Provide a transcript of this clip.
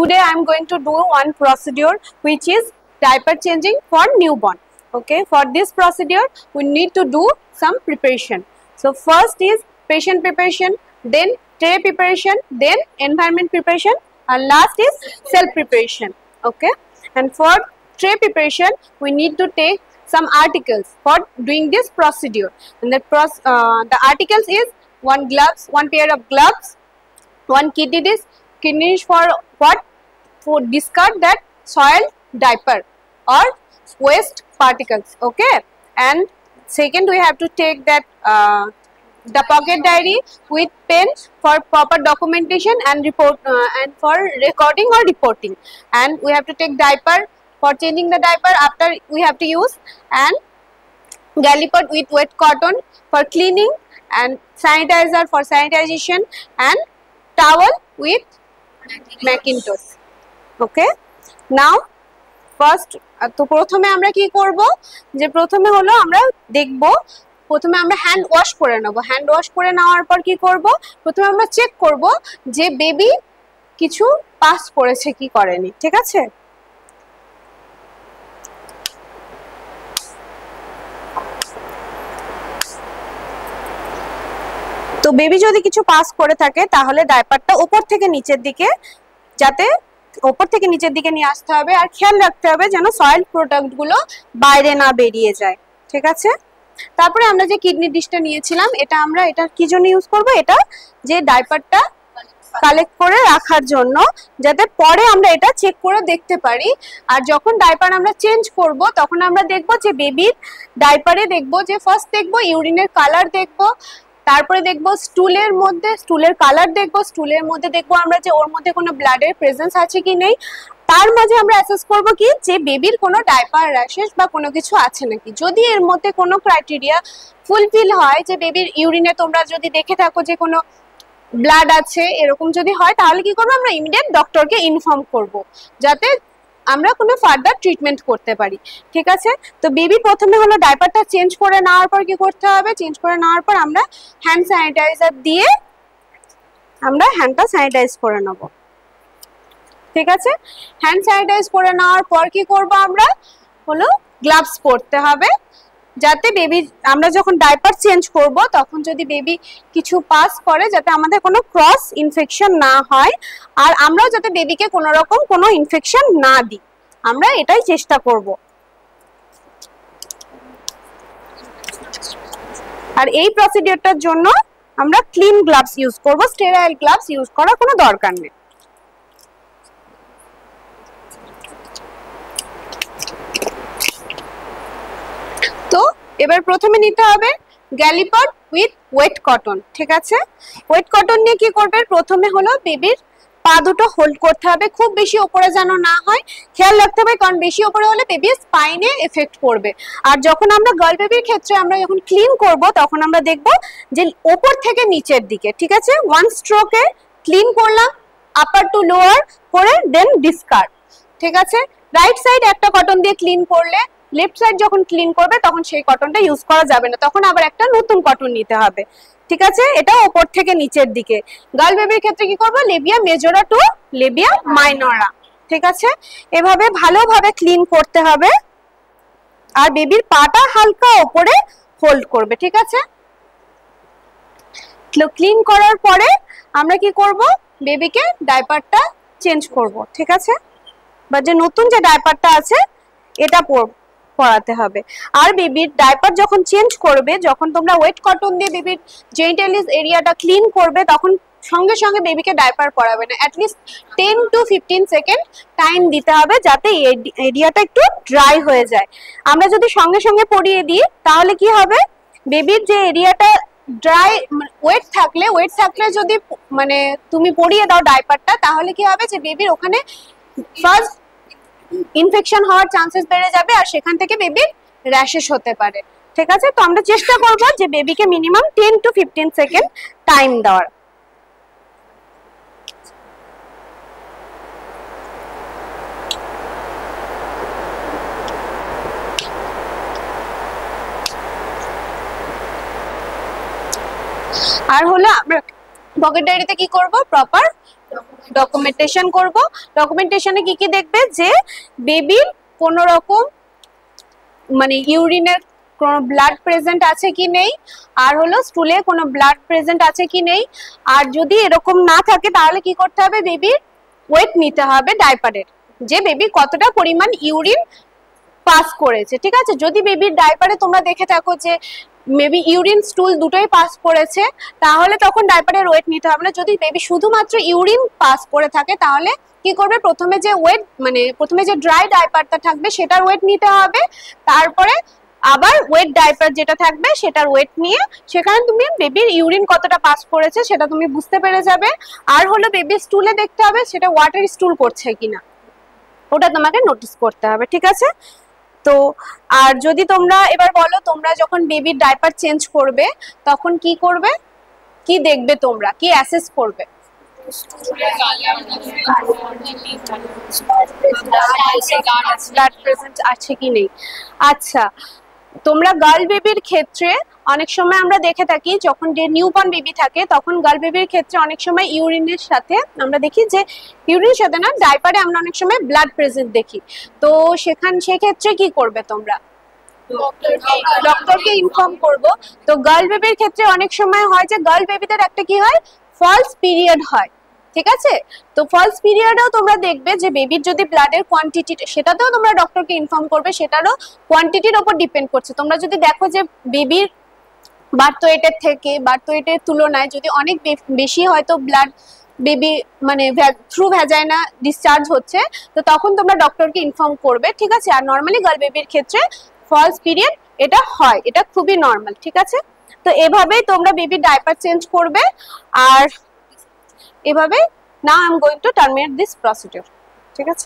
today I am going to do one procedure which is diaper changing for newborn. Okay, for this procedure we need to do some preparation. So first is patient preparation, then tray preparation, then environment preparation, and last is cell preparation. Okay, and for tray preparation we need to take some articles for doing this procedure, and the articles is one pair of gloves, one kidney dish. Kidney dish for what? For discard that soiled diaper or waste particles. Okay, and second we have to take that the pocket diary with pen for proper documentation and report and for recording or reporting, and we have to take diaper for changing the diaper after we have to use, and Gallipot with wet cotton for cleaning, and sanitizer for sanitization, and towel with Macintosh. Okay, now first তো প্রথমে আমরা কি করব যে প্রথমে হলো আমরা দেখব প্রথমে আমরা হ্যান্ড ওয়াশ করে নেব। হ্যান্ড ওয়াশ করে নেওয়ার পর কি করব, প্রথমে আমরা চেক করব যে বেবি কিছু পাস করেছে কি করেনি। ঠিক আছে, তো বেবি যদি কিছু পাস করে থাকে তাহলে ডাইপারটা উপর থেকে নিচের দিকে যাতে উপর থেকে নিচের দিকে নিয়ে আসতে হবে, আর খেয়াল রাখতে হবে যেন সয়েল প্রোডাক্ট গুলো বাইরে না বেরিয়ে যায়। ঠিক আছে, তারপরে আমরা যে কিডনি ডিশটা নিয়েছিলাম এটা কি জন্য ইউজ করব, এটা যে ডাইপারটা কালেক্ট করে রাখার জন্য, যাতে পরে আমরা এটা চেক করে দেখতে পারি। আর যখন ডাইপার আমরা চেঞ্জ করব তখন আমরা দেখব যে বেবির ডাইপারে দেখব যে ফার্স্ট দেখব ইউরিনের কালার দেখব, তারপরে দেখব স্টুলের কালার দেখব, স্টুলের মধ্যে দেখব আমরা যে ওর মধ্যে কোনো ব্লাডের প্রেজেন্স আছে কি নেই, তার মাঝে আমরা অ্যাসেস করব কি যে বেবির কোনো ডাইপার র্যাশেস বা কোনো কিছু আছে নাকি। যদি এর মধ্যে কোনো ক্রাইটেরিয়া ফুলফিল হয়, যে বেবির ইউরিনে তোমরা যদি দেখে থাকো যে কোনো ব্লাড আছে এরকম যদি হয়, তাহলে কি করবো আমরা ইমিডিয়েট ডক্টরকে ইনফর্ম করব যাতে আমরা কোনো ফার্দার ট্রিটমেন্ট করতে পারি। ঠিক আছে, তো বেবি প্রথমে হলো ডাইপারটা চেঞ্জ করে নেওয়ার পর কি করতে হবে, চেঞ্জ করে নেওয়ার পর আমরা হ্যান্ড স্যানিটাইজার দিয়ে আমরা হ্যান্ডটা স্যানিটাইজ করে নেব। ঠিক আছে, হ্যান্ড স্যানিটাইজ করে নেওয়ার পর কি করব আমরা হলো গ্লাভস পরতে হবে, যাতে বেবি আমরা যখন ডাইপার চেঞ্জ করব তখন যদি বেবি কিছু পাস করে যাতে আমাদের কোনো ক্রস ইনফেকশন না হয়, আর আমরাও যাতে বেবিকে কোনো রকম কোনো ইনফেকশন না দিই, আমরা এটাই চেষ্টা করব। আর এই প্রসিডিউরটার জন্য আমরা ক্লিন গ্লাভস ইউজ করব, স্টেরাইল গ্লাভস ইউজ করার কোনো দরকার নেই। তো এবার প্রথমে নিতে হবে গ্যালিপট উইথ ওয়েট কটন। ঠিক আছে, ওয়েট কটন নিয়ে কি করবে, প্রথমে হলো বেবির পা দুটো হোল্ড করতে হবে, খুব বেশি উপরে যেন না হয়, খেয়াল রাখতে হবে, কারণ বেশি উপরে হলে বেবির স্পাইনে এফেক্ট পড়বে। আর যখন আমরা গার্ল বেবির ক্ষেত্রে আমরা যখন ক্লিন করব তখন আমরা দেখব যে উপর থেকে নিচের দিকে। ঠিক আছে, ওয়ান স্ট্রোকে ক্লিন করলাম আপার টু লোয়ার করে দেন ডিসকার্ড। ঠিক আছে, রাইট সাইড একটা কটন দিয়ে ক্লিন করলে লেফট সাইড যখন ক্লিন করবে তখন সেই কটনটা ইউজ করা যাবে না, তখন আবার একটা নতুন কটন নিতে হবে। ঠিক আছে, এটা উপর থেকে নিচের দিকে। গার্ল বেবির ক্ষেত্রে কি করব, লেবিয়া মেজরা টু লেবিয়া মাইনরা। ঠিক আছে, এভাবে ভালোভাবে ক্লিন করতে হবে, আর বেবির পাটা হালকা উপরে হোল্ড করবে। ঠিক আছে, ক্লিন করার পরে আমরা কি করব, বেবিকে ডাইপারটা চেঞ্জ করব। ঠিক আছে, বা যে নতুন যে ডাইপারটা আছে এটা পরাতে হবে। আর বেবির ডাইপার যখন চেঞ্জ করবে, যখন তোমরা ওয়েট কটন দিয়ে বেবির জেনিটালিস এরিয়াটা ক্লিন করবে তখন সঙ্গে সঙ্গে বেবিকে ডাইপার পরাবে না, অ্যাটলিস্ট 10 to 15 সেকেন্ড টাইম দিতে হবে যাতে এরিয়াটা একটু ড্রাই হয়ে যায়। আমরা যদি সঙ্গে সঙ্গে পরিয়ে দিই তাহলে কি হবে, বেবির যে এরিয়াটা ড্রাই ওয়েট থাকলে যদি মানে তুমি পরিয়ে দাও ডাইপারটা, তাহলে কি হবে যে বেবির ওখানে ফার্স্ট ইনফেকশন হওয়ার চান্সেস বেড়ে যাবে, আর সেখান থেকে বেবির র্যাশেস হতে পারে। ঠিক আছে, তো আমরা চেষ্টা করব যে বেবিকে মিনিমাম 10 to 15 সেকেন্ড টাইম দেওয়ার। আর হলো আমরা পকেট ডায়েরিতে কি করব, প্রপার ডকুমেন্টেশন করব। ডকুমেন্টেশনে কি কি দেখবে, যে বেবির কোন রকম মানে ইউরিনের কোনো ব্লাড প্রেজেন্ট আছে কি নেই, আর হলো স্টুলে কোনো ব্লাড প্রেজেন্ট আছে কি নেই। আর যদি এরকম না থাকে তাহলে কি করতে হবে, বেবির ওয়েট নিতে হবে ডাইপারের, যে বেবি কতটা পরিমাণ ইউরিন পাস করেছে। ঠিক আছে, যদি বেবির ডাইপারে তোমরা দেখে থাকো যে মেবি ইউরিন স্টুল দুটোই পাস করেছে, তাহলে তখন ডাইপারের ওয়েট নিতে হবে না। যদি বেবি শুধুমাত্র ইউরিন পাস করে থাকে তাহলে কি করবে, প্রথমে যে ওয়েট মানে প্রথমে যে ড্রাই ডাইপারটা থাকবে সেটার ওয়েট নিতে হবে, তারপরে আবার ওয়েট ডাইপার যেটা থাকবে সেটার ওয়েট নিয়ে সেখানে তুমি বেবির ইউরিন কতটা পাস করেছে সেটা তুমি বুঝতে পেরে যাবে। আর হলো বেবির স্টুলে দেখতে হবে সেটা ওয়াটার স্টুল করছে কিনা, ওটা তোমাকে নোটিস করতে হবে। ঠিক আছে, তো আর যদি তোমরা এবার বলো, তোমরা যখন বেবির ডাইপার চেঞ্জ করবে তখন কি করবে, কি দেখবে, তোমরা কি অ্যাসেস করবে? ব্লাড প্রেজেন্ট আছে কি নেই। আচ্ছা, তোমরা গার্ল বেবির ক্ষেত্রে অনেক সময় আমরা দেখে থাকি, যখন যে নিউবর্ন বেবি থাকে তখন গার্ল বেবির ক্ষেত্রে অনেক সময় ইউরিনের সাথে আমরা দেখি যে ইউরিনের সাথে না, ডাইপারে আমরা অনেক সময় ব্লাড প্রেজেন্ট দেখি। তো সেক্ষেত্রে কি করবে তোমরা? ডক্টরকে ইনফর্ম করব। তো গার্ল বেবির ক্ষেত্রে অনেক সময় হয় যে গার্ল বেবিদের একটা কি হয়, ফলস পিরিয়ড হয়। ঠিক আছে, তো ফলস পিরিয়ডেও তোমরা দেখবে যে বেবির যদি ব্লাডের কোয়ান্টিটি, সেটাতেও তোমরা ডক্টরকে ইনফর্ম করবে, সেটারও কোয়ান্টিটির উপর ডিপেন্ড করছে। তোমরা যদি দেখো যে বেবির বার্থ ওয়েটের থেকে বার্থ ওয়েটের তুলনায় যদি অনেক বেশি হয়তো ব্লাড বেবি মানে থ্রু ভ্যাজাইনা ডিসচার্জ হচ্ছে, তো তখন তোমরা ডক্টরকে ইনফর্ম করবে। ঠিক আছে, আর নর্মালি গার্ল বেবির ক্ষেত্রে ফলস পিরিয়ড এটা হয়, এটা খুবই নর্মাল। ঠিক আছে, তো এভাবেই তোমরা বেবির ডাইপার চেঞ্জ করবে। আর এভাবে now I am going to terminate this procedure. ঠিক আছে।